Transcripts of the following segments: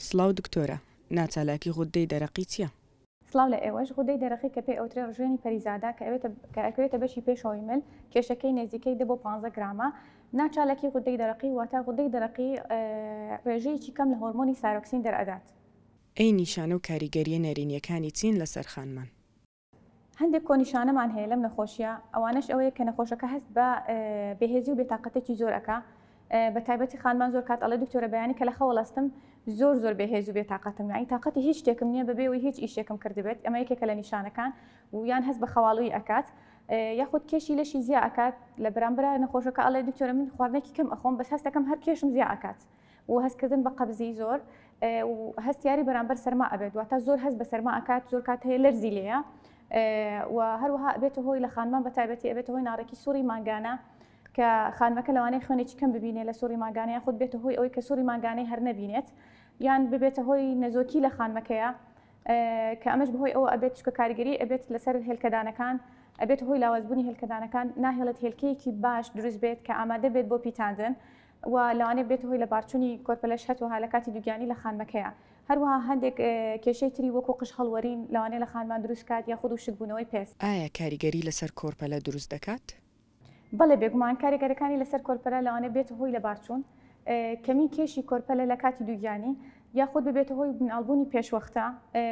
سڵاو دکتۆرە، ناچالاکی غودەی دەرەقی چییە؟ سڵاو لە ئێوەش غودەی دەرەقی کە پێی ئەوترێ ڕژێنی پەریزادا کە ئەکەوێتە بەشی پێشەوەی مل کێشەکەی نێزیکەی 10 بۆ 15 گرامە. ناچالاکی غودەی دەرەقی واتە غودەی دەرەقی ڕێژەیەکی کەم لە هۆرمۆنی سایرۆکسین دەرئەدات. ئەی نیشانە و کاریگەریە نەرینیەکانی چین لەسەر خانمان؟ هەندێک کۆنیشانەمان هەیە لەم نەخۆشیە، ئەوانش ئەوەیە کە نەخۆشەکە هەست بە بێهێزی و بێتاقەتێکی زۆر ئەکا. بە تایبەتی خانمان زۆر کات ئەڵێ دکتۆرە بەیانی کە لە خەوەڵاستم زۆر بێهێز و بێتاقەتم، یعنی تاقەتی هیچ شتێکم نییە بەبێەوەی هیچ ئیشێکم کردبێت. ئەمە یەکێکە لە نیشانەکان و یان هەست بە خەواڵووی ئەکات یاخود کێشی لەشی زیاد ئەکات لە بەرامبرە نەخۆشەکە ئەڵێ دکتۆرە من خواردنێکی کەم ئەخۆم بەس هەستەکەم هەر کێشم زیاد ئەکات و هەستکردن بە قەبزی زۆر و هەستیاری بەرامبەر سەرما ئەبێت، واتە زۆر هەست بە سەرما ئەکات، زۆر کات هەیە لەرزی لێیە و هەروەها ئەبێتە هۆی لە خانمان بە تایبەتی ئەبێتە هۆی ناڕێکی سووری ماگانە کە خانمەکە لەوانەیە خوێنێکی کەم ببینێت لە سووری ماگانەیە، یاخود بێتە هۆی ئەوەی کە سووری ماگانەی هەر نەبینێت یان ببێتە هۆی نەزۆکی لە خانمەکەیە کە ئەمەش بەهۆی ئەوە ئەبێت چکە کاریگەری ئەبێت لەسەر هێلکەدانەکان، ئەبێت هۆی لاوازبوونی هێلکەدانەکان، ناهێڵێت هێلکەیەکی باش دروست بێت کە ئامادە بێت بۆ پیتاندن و لەوانەیە بێت هۆی لە بارچوونی کۆرپەلەش هەتوەها لە کاتی دووگیانی لە خانمەکەیە. هەروەها هەندێک کێشەی تری وەکو قش هەڵوەرین لەوانەیە لە خانمان دروست کات یاخود وشکبوونەوەی پێست. ئایا کاریگەری لەسەر کۆرپەلە دروست دەکات؟ بەڵێ بێگومان کاریگەرەکانی لەسەر کۆرپەلە لەوانەیە بێت هۆی لە بارچوون، کەمی کێشی کۆرپەلە لە کاتی دووگیانی یاخود ببێتە هۆی بناڵبوونی پێشوەختە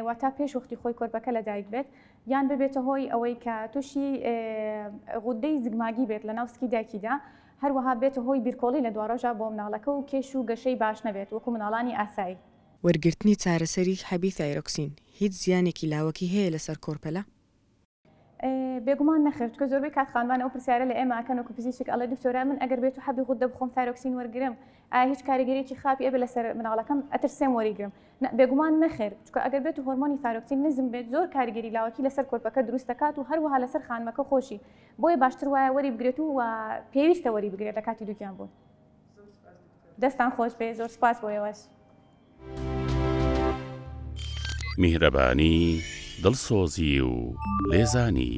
واتە پێشوەختی خۆی کۆرپەکە لەدایک بێت یان ببێتە هۆی ئەوەی کە تووشی غودەی زگماگی بێت لە ناوسکی دایکیدا، هەروەها بێتە هۆی بیرکۆڵی لە دوارۆژە بۆ مناڵەکە و کێش و گەشەی باش نەبێت وەکو مناڵانی ئاسایی. وەرگرتنی چارەسەری حەبی تایرۆکسین هیچ زیانێکی لاوەکی هەیە لەسەر کۆرپەلە؟ بێگومان نەخێت کە زۆربەی کات خانمان ئەو پرسیارە لە ئێماکەن وەکو پزیشک ئەڵێ دکتۆرە من ئەگەر بێت و حەبی غودە بخۆم تایرۆکسین وەرگرم ئایا هیچ کاریگەریەکی خاپی ئەبێ لەسەر مناڵەکەم ئەترسێم وەریگرم؟ بێگومان نەخێر، چکە ئەگەر بێت و هۆرمۆنی تایرۆکسین نزم بێت زۆر کاریگەری لاوەکی لەسەر کۆرپەکە دروست دەکات و هەروەها لەسەر خانمەکە خۆشی، بۆیە باشتر وایە وەری بگرێت و پێویستە وەری بگرێت لە کاتی دووگیان بوون. دەستان خۆش بێ، زۆر سپاس بۆ ئێوەش. میهرەبانی، دڵسۆزی و لێزانی.